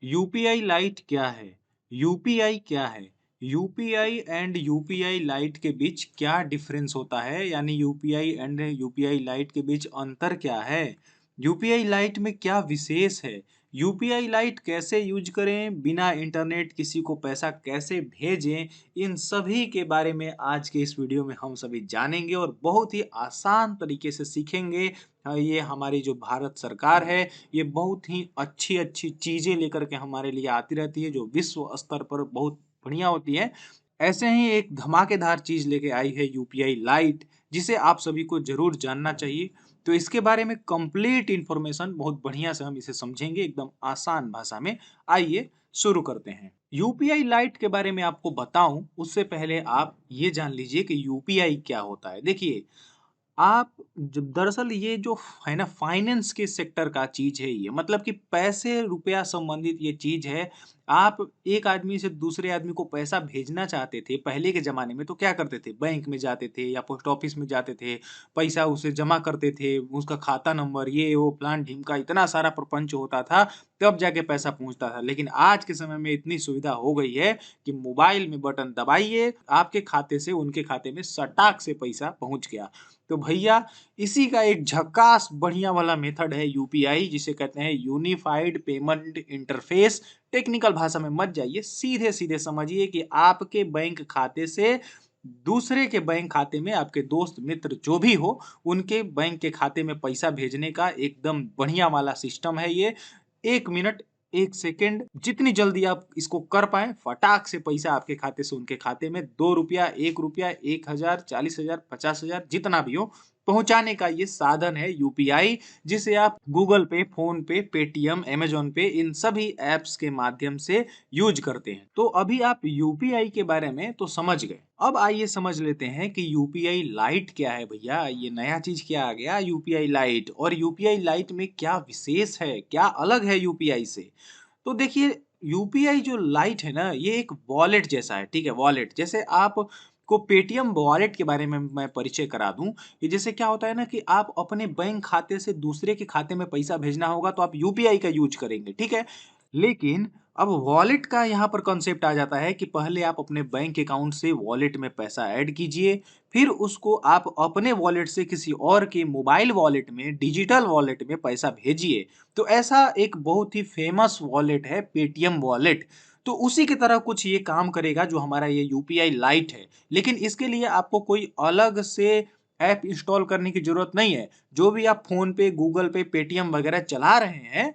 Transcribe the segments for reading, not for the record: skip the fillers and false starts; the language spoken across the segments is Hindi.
यूपीआई लाइट क्या है? यूपीआई क्या है? यूपीआई एंड यूपीआई लाइट के बीच क्या डिफरेंस होता है? यानी यूपीआई एंड यूपीआई लाइट के बीच अंतर क्या है? यूपीआई लाइट में क्या विशेष है? यूपीआई लाइट कैसे यूज करें? बिना इंटरनेट किसी को पैसा कैसे भेजें? इन सभी के बारे में आज के इस वीडियो में हम सभी जानेंगे और बहुत ही आसान तरीके से सीखेंगे। ये हमारी जो भारत सरकार है, ये बहुत ही अच्छी-अच्छी चीज़ें लेकर के हमारे लिए आती रहती है, जो विश्व स्तर पर बहुत बढ़िया होती है। ऐसे ही एक धमाकेदार चीज़ लेके आई है यूपीआई लाइट, जिसे आप सभी को ज़रूर जानना चाहिए। तो इसके बारे में कंप्लीट इन्फॉर्मेशन बहुत बढ़िया से हम इसे समझेंगे एकदम आसान भाषा में। आइए शुरू करते हैं। यूपीआई लाइट के बारे में आपको बताऊँ, उससे पहले आप ये जान लीजिए कि यूपीआई क्या होता है। देखिए, आप जब दरअसल ये जो है ना फाइनेंस के सेक्टर का चीज़ है ये, मतलब कि पैसे रुपया संबंधित ये चीज़ है। आप एक आदमी से दूसरे आदमी को पैसा भेजना चाहते थे, पहले के ज़माने में तो क्या करते थे? बैंक में जाते थे या पोस्ट ऑफिस में जाते थे, पैसा उसे जमा करते थे, उसका खाता नंबर ये वो फलान-ढिमका इतना सारा प्रपंच होता था, तब जाके पैसा पहुँचता था। लेकिन आज के समय में इतनी सुविधा हो गई है कि मोबाइल में बटन दबाइए, आपके खाते से उनके खाते में सटाक से पैसा पहुँच गया। तो भैया इसी का एक झक्कास बढ़िया वाला मेथड है यूपीआई, जिसे कहते हैं यूनिफाइड पेमेंट इंटरफेस। टेक्निकल भाषा में मत जाइए, सीधे-सीधे समझिए कि आपके बैंक खाते से दूसरे के बैंक खाते में आपके दोस्त मित्र जो भी हो, उनके बैंक के खाते में पैसा भेजने का एकदम बढ़िया वाला सिस्टम है ये। 1 मिनट, 1 सेकंड जितनी जल्दी आप इसको कर पाएँ, फटाक से पैसा आपके खाते से उनके खाते में ₹2, ₹1, 1000, 40,000, 50,000 जितना भी हो, पहुँचाने का ये साधन है यूपीआई, जिसे आप गूगल पे, फ़ोनपे, पेटीएम, अमेज़न पे इन सभी ऐप्स के माध्यम से यूज़ करते हैं। तो अभी आप यूपीआई के बारे में तो समझ गए। अब आइए समझ लेते हैं कि यूपीआई लाइट क्या है भैया? ये नया चीज़ क्या आ गया यूपीआई लाइट, और यूपीआई लाइट में क्या विशेष है? क्या अलग है यूपीआई से? तो देखिए, यूपीआई जो लाइट है ना, ये एक वॉलेट जैसा है, ठीक है? वॉलेट जैसे आप को पेटीएम वॉलेट के बारे में मैं परिचय करा दूं कि जैसे क्या होता है ना कि आप अपने बैंक खाते से दूसरे के खाते में पैसा भेजना होगा तो आप यूपीआई का यूज करेंगे, ठीक है? लेकिन अब वॉलेट का यहाँ पर कॉन्सेप्ट आ जाता है कि पहले आप अपने बैंक अकाउंट से वॉलेट में पैसा ऐड कीजिए, फिर उसको आप अपने वॉलेट से किसी और के मोबाइल वॉलेट में, डिजिटल वॉलेट में पैसा भेजिए। तो ऐसा एक बहुत ही फेमस वॉलेट है पेटीएम वॉलेट। तो उसी की तरह कुछ ये काम करेगा जो हमारा ये यूपीआई लाइट है। लेकिन इसके लिए आपको कोई अलग से ऐप इंस्टॉल करने की ज़रूरत नहीं है। जो भी आप फ़ोन पे, गूगल पे, पेटीएम वगैरह चला रहे हैं,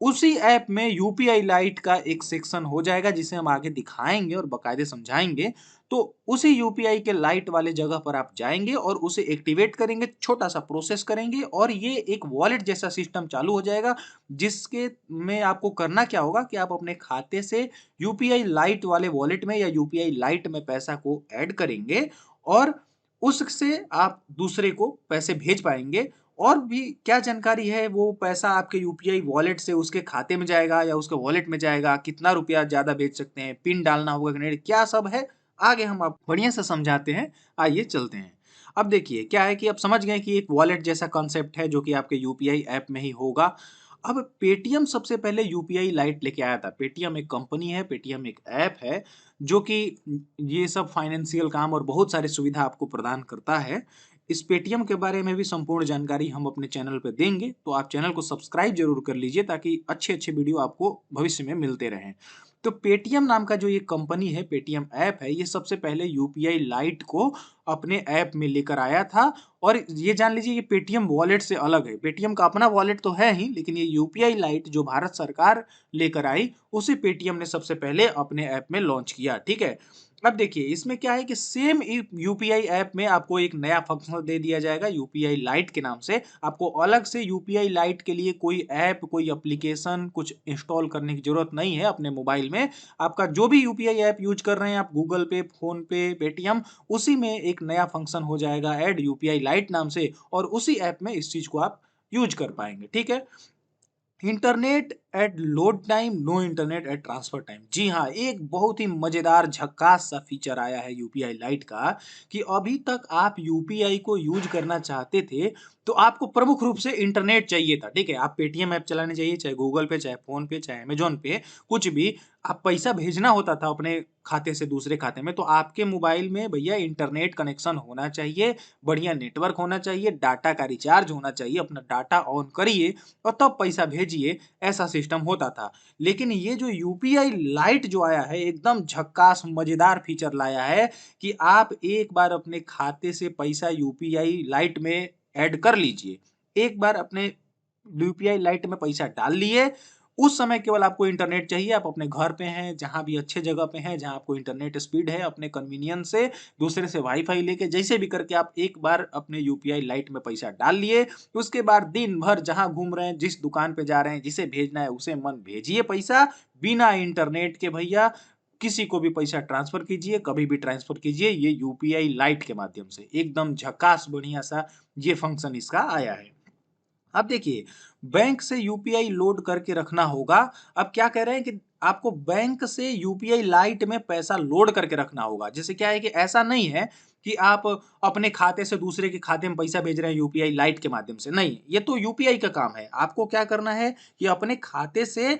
उसी ऐप में यूपीआई लाइट का एक सेक्शन हो जाएगा, जिसे हम आगे दिखाएँगे और बाकायदे समझाएँगे। तो उसी यूपीआई के लाइट वाले जगह पर आप जाएँगे और उसे एक्टिवेट करेंगे, छोटा-सा प्रोसेस करेंगे और ये एक वॉलेट जैसा सिस्टम चालू हो जाएगा, जिसके में आपको करना क्या होगा कि आप अपने खाते से यूपीआई लाइट वाले वॉलेट में या यूपीआई लाइट में पैसा को ऐड करेंगे और उससे आप दूसरे को पैसे भेज पाएँगे। और भी क्या जानकारी है, वो पैसा आपके यूपीआई वॉलेट से उसके खाते में जाएगा या उसके वॉलेट में जाएगा, कितना रुपया ज़्यादा भेज सकते हैं, पिन डालना होगा कि नहीं, क्या सब है, आगे हम आप बढ़िया से समझाते हैं। आइए चलते हैं। अब देखिए, क्या है कि आप समझ गए कि एक वॉलेट जैसा कॉन्सेप्ट है जो कि आपके यूपीआई ऐप में ही होगा। अब पेटीएम सबसे पहले यूपीआई लाइट लेके आया था। पेटीएम एक कंपनी है, पेटीएम एक ऐप है, जो कि ये सब फाइनेंशियल काम और बहुत सारी सुविधा आपको प्रदान करता है। इस पेटीएम के बारे में भी संपूर्ण जानकारी हम अपने चैनल पे देंगे, तो आप चैनल को सब्सक्राइब ज़रूर कर लीजिए ताकि अच्छे-अच्छे वीडियो आपको भविष्य में मिलते रहें। तो पेटीएम नाम का जो ये कंपनी है, पेटीएम ऐप है, ये सबसे पहले यूपीआई लाइट को अपने ऐप में लेकर आया था और ये जान लीजिए ये पेटीएम वॉलेट से अलग है। पेटीएम का अपना वॉलेट तो है ही, लेकिन ये यूपीआई लाइट जो भारत सरकार लेकर आई, उसे पेटीएम ने सबसे पहले अपने ऐप में लॉन्च किया, ठीक है? अब देखिए, इसमें क्या है कि सेम यूपीआई ऐप में आपको एक नया फंक्शन दे दिया जाएगा यूपीआई लाइट के नाम से। आपको अलग से यूपीआई लाइट के लिए कोई ऐप, कोई एप्लीकेशन कुछ इंस्टॉल करने की ज़रूरत नहीं है अपने मोबाइल में। आपका जो भी यूपीआई ऐप यूज़ कर रहे हैं आप, गूगल पे, फ़ोनपे, पेटीएम, उसी में एक नया फंक्शन हो जाएगा ऐड यूपीआई लाइट नाम से और उसी ऐप में इस चीज़ को आप यूज़ कर पाएँगे, ठीक है? Internet at load time, no internet at transfer time. जी हाँ, एक बहुत ही मज़ेदार झक्कास सा फीचर आया है यूपीआई लाइट का कि अभी तक आप यूपीआई को यूज़ करना चाहते थे, तो आपको प्रमुख रूप से इंटरनेट चाहिए था, ठीक है। आप पेटीएम ऐप चलाने चाहिए, चाहे गूगल पे, चाहे फोन पे, चाहे अमेजोन पे, कुछ भी। आप पैसा भेजना होता था अपने खाते से दूसरे खाते में, तो आपके मोबाइल में भैया इंटरनेट कनेक्शन होना चाहिए, बढ़िया नेटवर्क होना चाहिए, डाटा का रिचार्ज होना चाहिए, अपना डाटा ऑन करिए और तब पैसा भेजिए, ऐसा सिस्टम होता था। लेकिन ये जो यूपीआई लाइट जो आया है, एकदम झक्कास मजेदार फीचर लाया है कि आप एक बार अपने खाते से पैसा यूपीआई लाइट में ऐड कर लीजिए। एक बार अपने यूपीआई लाइट में पैसा डाल लिए, उस समय केवल आपको इंटरनेट चाहिए। आप अपने घर पे हैं, जहां भी अच्छे जगह पे हैं, जहां आपको इंटरनेट स्पीड है, अपने कन्वीनियंस से दूसरे से वाईफाई लेके जैसे भी करके आप एक बार अपने यूपीआई लाइट में पैसा डाल लिए। उसके बाद दिन भर जहां घूम रहे हैं, जिस दुकान पे जा रहे हैं, जिसे भेजना है उसे मन भेजिए पैसा, बिना इंटरनेट के भैया। किसी को भी पैसा ट्रांसफर कीजिए, कभी भी ट्रांसफर कीजिए, ये यूपीआई लाइट के माध्यम से। एकदम झकास बढ़िया सा ये फंक्शन इसका आया है। अब देखिए, बैंक से यूपीआई लोड करके रखना होगा। अब क्या कह रहे हैं कि आपको बैंक से यूपीआई लाइट में पैसा लोड करके रखना होगा। जैसे क्या है कि ऐसा नहीं है कि आप अपने खाते से दूसरे के खाते में पैसा भेज रहे हैं यूपीआई लाइट के माध्यम से, नहीं, ये तो यूपीआई का काम है। आपको क्या करना है कि अपने खाते से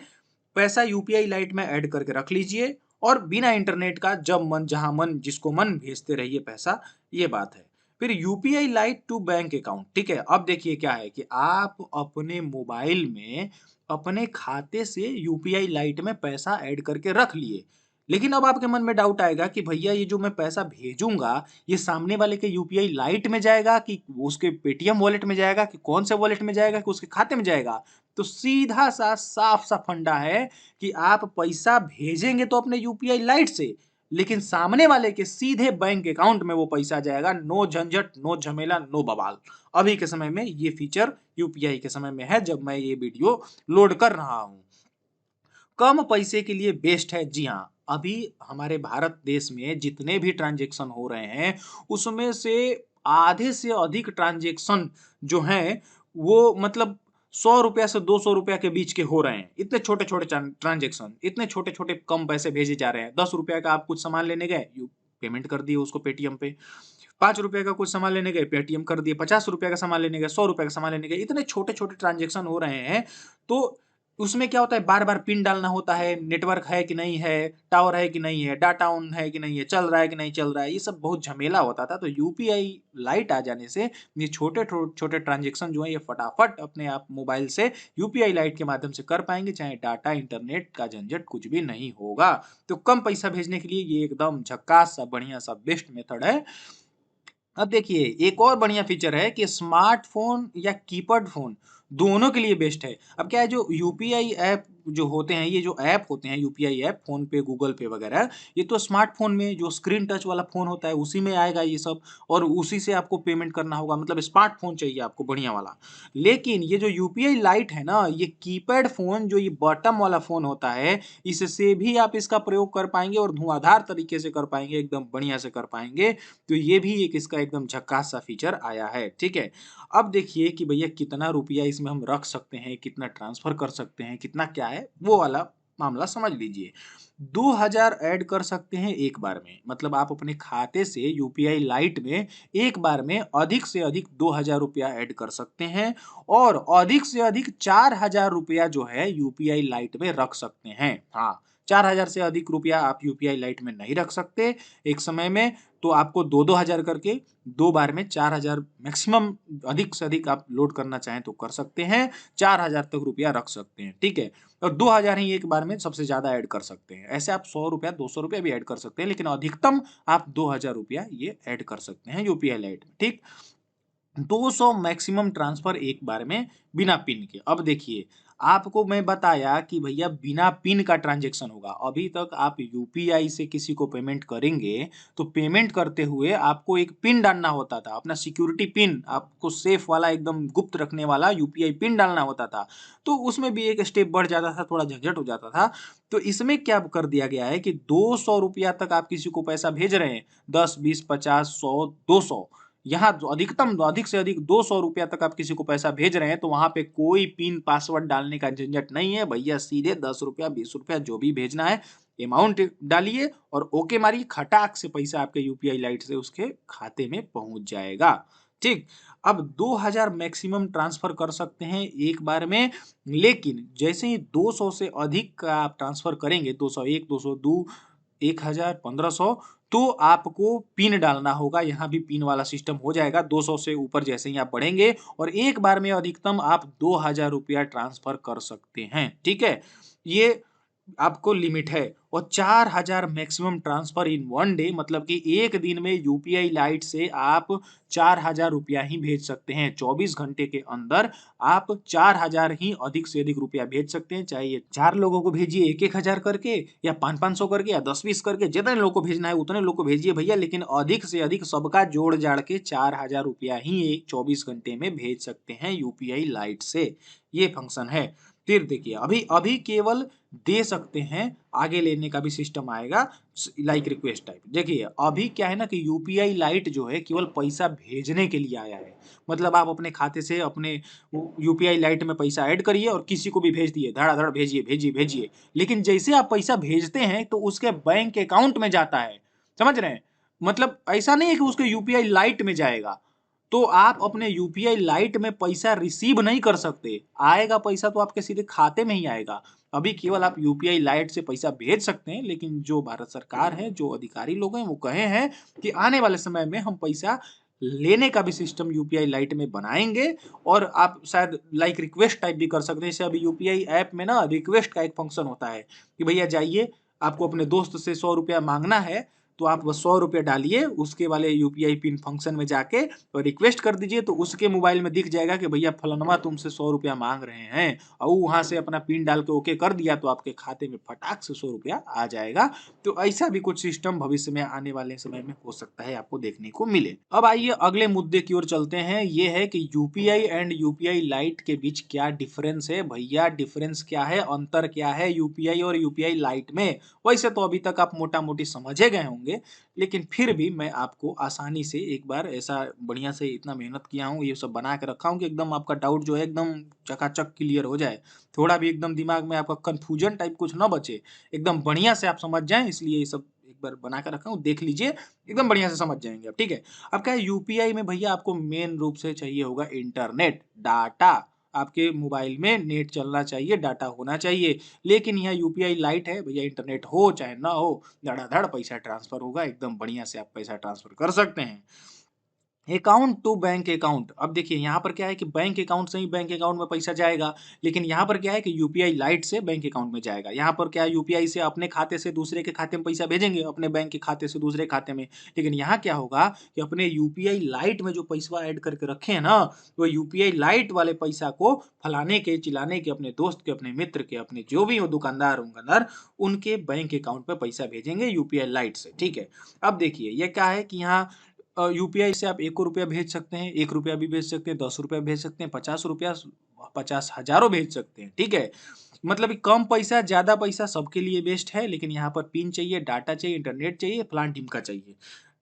पैसा यूपीआई लाइट में ऐड करके रख लीजिए और बिना इंटरनेट का जब मन जहां मन जिसको मन भेजते रहिए पैसा, ये बात है। फिर UPI lite to bank account, ठीक है। अब देखिए क्या है कि आप अपने मोबाइल में अपने खाते से यूपीआई लाइट में पैसा ऐड करके रख लिए, लेकिन अब आपके मन में डाउट आएगा कि भैया ये जो मैं पैसा भेजूंगा, ये सामने वाले के यूपीआई लाइट में जाएगा कि उसके पेटीएम वॉलेट में जाएगा कि कौन से वॉलेट में जाएगा कि उसके खाते में जाएगा। तो सीधा सा साफ सा फंडा है कि आप पैसा भेजेंगे तो अपने यूपीआई लाइट से, लेकिन सामने वाले के सीधे बैंक अकाउंट में वो पैसा जाएगा। नो झंझट, नो झमेला, नो बवाल। अभी के समय में ये फीचर यूपीआई के समय में है जब मैं ये वीडियो लोड कर रहा हूं। कम पैसे के लिए बेस्ट है, जी हाँ। अभी हमारे भारत देश में जितने भी ट्रांजेक्शन हो रहे हैं, उसमें से आधे से अधिक ट्रांजेक्शन जो हैं वो मतलब 100 रुपया से 200 रुपया के बीच के हो रहे हैं। इतने छोटे छोटे ट्रांजेक्शन, इतने छोटे छोटे कम पैसे भेजे जा रहे हैं। 10 रुपया का आप कुछ सामान लेने गए, पेमेंट कर दिए उसको पेटीएम पे। 5 रुपए का कुछ सामान लेने गए, पेटीएम कर दिए। 50 रुपए का सामान लेने गए, 100 रुपए का सामान लेने गए। इतने छोटे छोटे ट्रांजेक्शन हो रहे हैं, तो उसमें क्या होता है, बार बार पिन डालना होता है, नेटवर्क है कि नहीं है, टावर है कि नहीं है, डाटा ऑन है कि नहीं है, चल रहा है कि नहीं चल रहा है, ये सब बहुत झमेला होता था। तो यूपीआई लाइट आ जाने से ये छोटे छोटे ट्रांजेक्शन जो है ये फटाफट अपने आप मोबाइल से यूपीआई लाइट के माध्यम से कर पाएंगे, चाहे डाटा इंटरनेट का झंझट कुछ भी नहीं होगा। तो कम पैसा भेजने के लिए ये एकदम झक्कास सा बढ़िया सा बेस्ट मेथड है। अब देखिए, एक और बढ़िया फीचर है कि स्मार्टफोन या कीपैड फोन दोनों के लिए बेस्ट है। अब क्या है, जो यूपीआई ऐप जो होते हैं, ये जो ऐप होते हैं यूपीआई ऐप, फोन पे, गूगल पे वगैरह, ये तो स्मार्टफोन में जो स्क्रीन टच वाला फोन होता है उसी में आएगा ये सब, और उसी से आपको पेमेंट करना होगा। मतलब स्मार्टफोन चाहिए आपको बढ़िया वाला। लेकिन ये जो यूपीआई लाइट है ना, ये कीपैड फोन, जो ये बटन वाला फोन होता है, इससे भी आप इसका प्रयोग कर पाएंगे और धुआंधार तरीके से कर पाएंगे, एकदम बढ़िया से कर पाएंगे। तो ये भी एक इसका एकदम झक्कास सा फीचर आया है, ठीक है। अब देखिए कि भैया कितना रुपया इसमें हम रख सकते हैं, कितना ट्रांसफर कर सकते हैं, कितना क्या है, वो वाला मामला समझ लीजिए। 2000 ऐड कर सकते हैं एक बार में, मतलब आप अपने खाते से यूपीआई लाइट में एक बार में अधिक से अधिक 2000 रुपया ऐड कर सकते हैं, और अधिक से अधिक 4000 रुपया जो है यूपीआई लाइट में रख सकते हैं। हाँ, 4000 से अधिक रुपया आप यूपीआई लाइट में नहीं रख सकते एक समय में। तो आपको दो दो हजार करके दो बार में 4000 मैक्सिमम, अधिक से अधिक आप लोड करना चाहें तो कर सकते हैं। 4000 तक रुपया रख सकते हैं, ठीक है। और 2000 ही एक बार में सबसे ज्यादा ऐड कर सकते हैं। ऐसे आप 100 रुपया 200 रुपया भी ऐड कर सकते हैं, लेकिन अधिकतम आप 2000 रुपया ये ऐड कर सकते हैं यूपीआई लाइट में, ठीक। 200 मैक्सिमम ट्रांसफर एक बार में बिना पिन के। अब देखिए, आपको मैं बताया कि भैया बिना पिन का ट्रांजैक्शन होगा। अभी तक आप यूपीआई से किसी को पेमेंट करेंगे तो पेमेंट करते हुए आपको एक पिन डालना होता था, अपना सिक्योरिटी पिन, आपको सेफ वाला एकदम गुप्त रखने वाला यूपीआई पिन डालना होता था। तो उसमें भी एक स्टेप बढ़ जाता था, थोड़ा झंझट हो जाता था। तो इसमें क्या कर दिया गया है कि 200 रुपया तक आप किसी को पैसा भेज रहे हैं, 10, 20, 50, 100, 200, यहाँ अधिकतम अधिक से अधिक 200 रुपया तक आप किसी को पैसा भेज रहे हैं, तो वहां पे कोई पिन पासवर्ड डालने का झंझट नहीं है भैया। सीधे 10 रुपया 20 रुपया जो भी भेजना है अमाउंट डालिए और ओके मारिए, खटाक से पैसा आपके यूपीआई लाइट से उसके खाते में पहुंच जाएगा। ठीक। अब 2000 मैक्सिमम ट्रांसफर कर सकते हैं एक बार में, लेकिन जैसे ही 200 से अधिक का आप ट्रांसफर करेंगे, 201, 202, 1000, 1500, तो आपको पिन डालना होगा। यहाँ भी पिन वाला सिस्टम हो जाएगा 200 से ऊपर जैसे ही आप बढ़ेंगे, और एक बार में अधिकतम आप 2000 रुपया ट्रांसफर कर सकते हैं। ठीक है, ये आपको लिमिट है। और 4000 maximum transfer in one day, मतलब कि एक दिन में यूपीआई लाइट से आप 4000 रुपया ही भेज सकते हैं। 24 घंटे के अंदर आप 4000 ही अधिक से अधिक रुपया भेज सकते हैं। चाहे ये 4 लोगों को भेजिए 1-1000 करके, या 500-500 करके, या 10-20 करके, जितने लोग को भेजना है उतने लोग को भेजिए भैया, लेकिन अधिक से अधिक सबका जोड़ जाड़ के 4000 रुपया ही एक 24 घंटे में भेज सकते हैं यूपीआई लाइट से। ये फंक्शन है। फिर देखिए, अभी अभी केवल दे सकते हैं, आगे लेने का भी सिस्टम आएगा लाइक रिक्वेस्ट टाइप। देखिए अभी क्या है ना कि यूपीआई लाइट जो है केवल पैसा भेजने के लिए आया है। मतलब आप अपने खाते से अपने यूपीआई लाइट में पैसा ऐड करिए और किसी को भी भेज दिए, धड़ाधड़ भेजिए भेजिए भेजिए। लेकिन जैसे आप पैसा भेजते हैं तो उसके बैंक अकाउंट में जाता है। समझ रहे हैं? मतलब ऐसा नहीं है कि उसके यूपीआई लाइट में जाएगा। तो आप अपने यूपीआई लाइट में पैसा रिसीव नहीं कर सकते। आएगा पैसा तो आपके सीधे खाते में ही आएगा। अभी केवल आप यूपीआई लाइट से पैसा भेज सकते हैं, लेकिन जो भारत सरकार है, जो अधिकारी लोग हैं, वो कहे हैं कि आने वाले समय में हम पैसा लेने का भी सिस्टम यूपीआई लाइट में बनाएंगे। और आप शायद लाइक रिक्वेस्ट टाइप भी कर सकते हैं। जैसे अभी यूपीआई ऐप में ना रिक्वेस्ट का एक फंक्शन होता है कि भैया जाइए, आपको अपने दोस्त से 100 रुपया मांगना है, तो आप बस 100 रुपये डालिए उसके वाले यूपीआई पिन फंक्शन में जाके और रिक्वेस्ट कर दीजिए, तो उसके मोबाइल में दिख जाएगा कि भैया फलानवा तुमसे 100 रुपया मांग रहे हैं, और वो वहां से अपना पिन डाल के ओके कर दिया, तो आपके खाते में फटाक से 100 रुपया आ जाएगा। तो ऐसा भी कुछ सिस्टम भविष्य में आने वाले समय में हो सकता है आपको देखने को मिले। अब आइए अगले मुद्दे की ओर चलते हैं। ये है कि यूपीआई एंड यूपीआई लाइट के बीच क्या डिफरेंस है। भैया डिफरेंस क्या है, अंतर क्या है यूपीआई और यूपीआई लाइट में? वैसे तो अभी तक आप मोटा मोटी समझे गए होंगे, लेकिन फिर भी मैं आपको आसानी से एक बार ऐसा बढ़िया से इतना मेहनत किया हूँ, ये सब बना के रखा हूँ कि एकदम आपका डाउट जो है एकदम चकाचक क्लियर हो जाए। थोड़ा भी एकदम दिमाग में आपका कंफ्यूजन टाइप कुछ ना बचे, एकदम बढ़िया से आप समझ जाएं, इसलिए ये सब एक बार बना के रखा हूँ, देख लीजिए, एकदम बढ़िया से समझ जाएंगे आप। ठीक है, अब क्या है, यूपीआई में भैया आपको मेन रूप से चाहिए होगा इंटरनेट डाटा। आपके मोबाइल में नेट चलना चाहिए, डाटा होना चाहिए। लेकिन यहाँ यूपीआई लाइट है भैया, इंटरनेट हो चाहे ना हो, धड़ाधड़ पैसा ट्रांसफर होगा, एकदम बढ़िया से आप पैसा ट्रांसफर कर सकते हैं। अकाउंट टू बैंक अकाउंट, अब देखिए यहाँ पर क्या है कि बैंक अकाउंट से ही बैंक अकाउंट में पैसा जाएगा, लेकिन यहाँ पर क्या है कि यूपीआई लाइट से बैंक अकाउंट में जाएगा। यहाँ पर क्या है, यूपीआई से अपने खाते से दूसरे के खाते में पैसा भेजेंगे, अपने बैंक के खाते से दूसरे खाते में। लेकिन यहाँ क्या होगा कि अपने यूपीआई लाइट में जो पैसा ऐड करके रखे हैं ना, वो यूपीआई लाइट वाले पैसा को फलाने के चिलाने के, अपने दोस्त के, अपने मित्र के, अपने जो भी हो दुकानदार उनकानदार, उनके बैंक अकाउंट में पैसा भेजेंगे यूपीआई लाइट से। ठीक है, अब देखिए ये क्या है कि यहाँ यूपीआई से आप 1 रुपया भेज सकते हैं, 1 रुपया भी भेज सकते हैं, 10 रुपया भेज सकते हैं, 50 रुपया, 50 हजारों भेज सकते हैं। ठीक है, मतलब कि कम पैसा ज्यादा पैसा सबके लिए बेस्ट है, लेकिन यहाँ पर पिन चाहिए, डाटा चाहिए, इंटरनेट चाहिए, फलान टिमका चाहिए।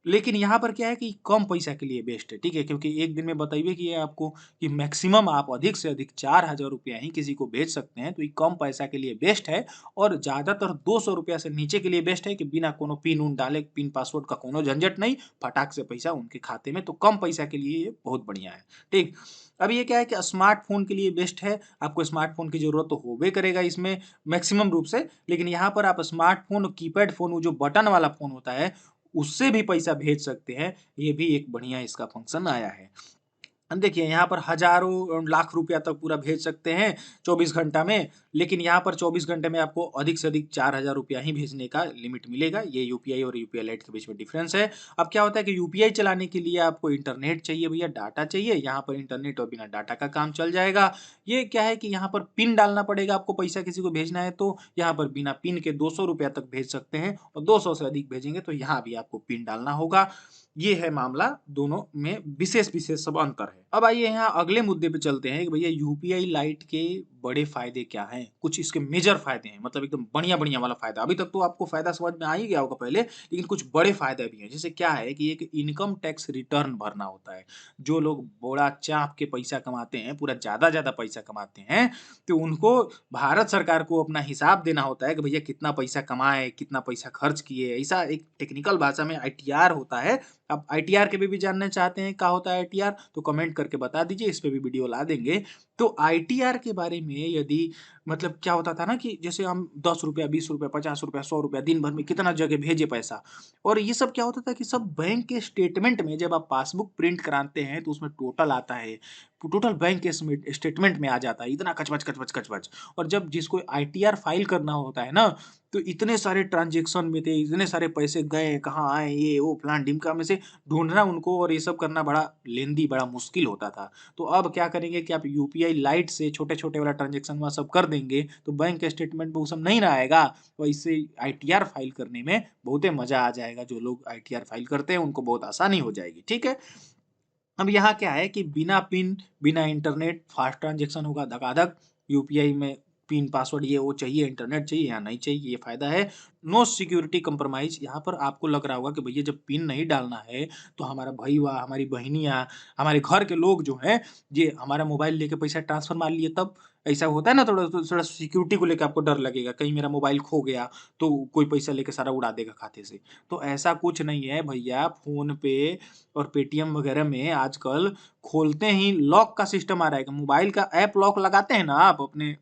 लेकिन यहाँ पर क्या है कि कम पैसा के लिए बेस्ट है। ठीक है, क्योंकि एक दिन में बताइए कि ये आपको कि मैक्सिमम आप अधिक से अधिक 4000 रुपया ही किसी को भेज सकते हैं, तो ये कम पैसा के लिए बेस्ट है। और ज्यादातर 200 रुपया से नीचे के लिए बेस्ट है कि बिना कोनो पिन उन डाले, पिन पासवर्ड का कोनो झंझट नहीं, फटाक से पैसा उनके खाते में। तो कम पैसा के लिए ये बहुत बढ़िया है। ठीक, अब ये क्या है कि स्मार्टफोन के लिए बेस्ट है। आपको स्मार्टफोन की जरूरत तो होबे करेगा इसमें मैक्सिमम रूप से, लेकिन यहाँ पर आप स्मार्टफोन, कीपैड फोन, वो जो बटन वाला फोन होता है, उससे भी पैसा भेज सकते हैं। ये भी एक बढ़िया इसका फंक्शन आया है। देखिए यहाँ पर हजारों लाख रुपया तक पूरा भेज सकते हैं 24 घंटा में, लेकिन यहाँ पर 24 घंटे में आपको अधिक से अधिक 4000 रुपया ही भेजने का लिमिट मिलेगा। ये यूपीआई और यूपीआई लाइट के बीच में डिफरेंस है। अब क्या होता है कि यूपीआई चलाने के लिए आपको इंटरनेट चाहिए भैया, डाटा चाहिए। यहाँ पर इंटरनेट और बिना डाटा का काम चल जाएगा। ये क्या है कि यहाँ पर पिन डालना पड़ेगा आपको, पैसा किसी को भेजना है तो यहाँ पर बिना पिन के 200 रुपया तक भेज सकते हैं, और 200 से अधिक भेजेंगे तो यहाँ भी आपको पिन डालना होगा। ये है मामला, दोनों में विशेष विशेष सब अंतर है। अब आइए यहाँ अगले मुद्दे पे चलते हैं कि भैया यूपीआई लाइट के बड़े फायदे क्या हैं, कुछ इसके मेजर फायदे हैं, मतलब एकदम बढ़िया-बढ़िया वाला फायदा। अभी तक तो आपको फायदा समझ में आ ही गया होगा पहले, लेकिन कुछ बड़े फायदे भी हैं। जैसे क्या है कि एक इनकम टैक्स रिटर्न भरना होता है। जो लोग बड़ा चाँप के पैसा कमाते हैं, पूरा ज़्यादा-ज़्यादा पैसा कमाते हैं, तो उनको भारत सरकार को अपना हिसाब देना होता है कि भैया कितना पैसा कमाए, कितना पैसा खर्च किए। ऐसा एक टेक्निकल भाषा में आईटीआर होता है। आप आईटीआर के भी जानना चाहते हैं क्या होता है आईटीआर, तो कमेंट करके बता दीजिए, इस पे भी वीडियो ला देंगे। तो आईटीआर के बारे में यदि मतलब क्या होता था ना कि जैसे हम ₹10, ₹20, ₹50, ₹100 दिन भर में कितना जगह भेजे पैसा, और ये सब क्या होता था कि सब बैंक के स्टेटमेंट में जब आप पासबुक प्रिंट कराते हैं तो उसमें टोटल आता है। टोटल बैंक के स्टेटमेंट में आ जाता है, इतना कच-कच, कच-कच, कच-कच। और जब जिसको आईटीआर फाइल करना होता है ना, तो इतने सारे ट्रांज़ैक्शन में थे, इतने सारे पैसे गए, कहाँ आए, ये वो फलान-ढिमका में से ढूँढना उनको, और ये सब करना बड़ा लेंदी, बड़ा मुश्किल होता था। तो अब क्या करेंगे कि आप यूपीआई लाइट से छोटे-छोटे वाला ट्रांज़ैक्शन वहाँ सब कर देंगे, तो बैंक के स्टेटमेंट में वो सब नहीं ना आएगा। तो इससे आईटीआर फाइल करने में बहुते मज़ा आ जाएगा। जो लोग आईटीआर फाइल करते हैं, उनको बहुत आसानी हो जाएगी, ठीक है? अब यहाँ क्या है कि बिना पिन, बिना इंटरनेट फास्ट ट्रांज़ैक्शन होगा धकाधक। यूपीआई में पिन, पासवर्ड ये वो चाहिए, इंटरनेट चाहिए या नहीं चाहिए, ये फ़ायदा है। नो सिक्योरिटी कंप्रोमाइज़, यहाँ पर आपको लग रहा होगा कि भैया जब पिन नहीं डालना है, तो हमारा भईवा, हमारी बहिनियाँ, हमारे घर के लोग जो हैं, ये हमारा मोबाइल लेके पैसा ट्रांसफर मार लिए तब। ऐसा होता है ना, थोड़ा सिक्योरिटी को लेके आपको डर लगेगा, कहीं मेरा मोबाइल खो गया, तो कोई पैसा लेके सारा उड़ा देगा खाते से। तो ऐसा कुछ नहीं है भैया, फ़ोन पे और पेटीएम वगैरह में आजकल खोलते ही लॉक का सिस्टम आ रहा है कि मोबाइल का ऐप लॉक लगाते हैं ना आप अपने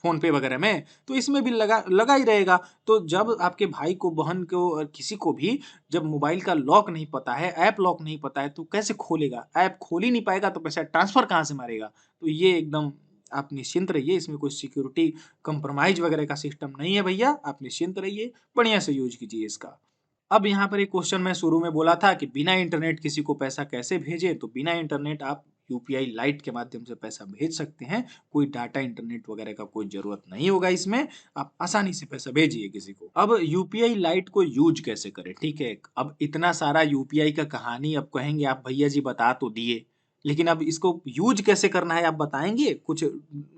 फ़ोन पे वगैरह में, तो इसमें भी लगा लगा ही रहेगा। तो जब आपके भाई को, बहन को और किसी को भी जब मोबाइल का लॉक नहीं पता है, ऐप लॉक नहीं पता है, तो कैसे खोलेगा? ऐप खोल ही नहीं पाएगा तो पैसा ट्रांसफ़र कहाँ से मारेगा? तो ये एकदम आप निश्चिंत रहिए, इसमें कोई सिक्योरिटी कंप्रोमाइज़ वगैरह का सिस्टम नहीं है भैया, आप निश्चिंत रहिए, बढ़िया से यूज़ कीजिए इसका। अब यहाँ पर एक क्वेश्चन मैं शुरू में बोला था कि बिना इंटरनेट किसी को पैसा कैसे भेजें? तो बिना इंटरनेट आप यूपीआई लाइट के माध्यम से पैसा भेज सकते हैं। कोई डाटा, इंटरनेट वगैरह का कोई ज़रूरत नहीं होगा इसमें। आप आसानी से पैसा भेजिए किसी को। अब यूपीआई लाइट को यूज़ कैसे करें? ठीक है? अब इतना सारा यूपीआई का कहानी अब कहेंगे आप भैया जी बता तो दिए, लेकिन अब इसको यूज़ कैसे करना है आप बताएँगे? कुछ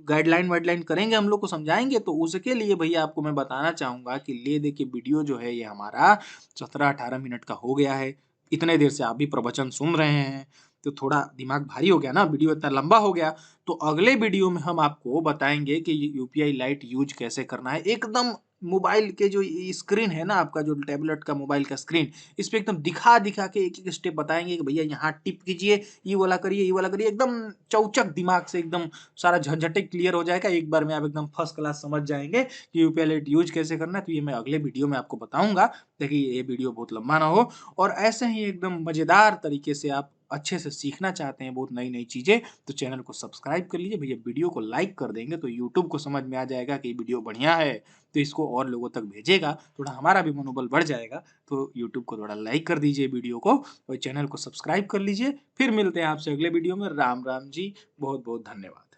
गाइडलाइन वाइडलाइन करेंगे, हम लोग को समझाएँगे? तो उसके लिए भैया आपको मैं बताना चाहूँगा कि ये देखिए वीडियो जो है ये हमारा 17-18 मिनट का हो गया है। इतने देर से आप भी प्रवचन सुन रहे हैं, तो थोड़ा दिमाग भारी हो गया ना, वीडियो इतना लंबा हो गया। तो अगले वीडियो में हम आपको बताएँगे कि यूपीआई लाइट यूज़ कैसे करना है। एकदम मोबाइल के जो स्क्रीन है ना आपका, जो टैबलेट का मोबाइल का स्क्रीन, इस पे एकदम दिखा-दिखा के एक-एक स्टेप बताएँगे कि भैया यहाँ टिप कीजिए, ये वाला करिए, एकदम चौचक दिमाग से एकदम सारा झंझटे क्लियर हो जाएगा। एक बार में आप एकदम फर्स्ट क्लास समझ जाएँगे कि यूपीआई लाइट यूज़ कैसे करना है, तो ये मैं अगले वीडियो में आपको बताऊँगा। देखिए ये वीडियो बहुत लंबा ना हो, और ऐसे ही एकदम मज़ेदार तरीके से आप अच्छे से सीखना चाहते हैं बहुत नई-नई चीज़ें, तो चैनल को सब्सक्राइब कर लीजिए। भैया वीडियो को लाइक कर देंगे तो यूट्यूब को समझ में आ जाएगा कि ये वीडियो बढ़िया है, तो इसको और लोगों तक भेजेगा, थोड़ा हमारा भी मनोबल बढ़ जाएगा। तो यूट्यूब को थोड़ा लाइक कर दीजिए वीडियो को, और चैनल को सब्सक्राइब कर लीजिए। फिर मिलते हैं आपसे अगले वीडियो में। राम, राम जी। बहुत-बहुत धन्यवाद।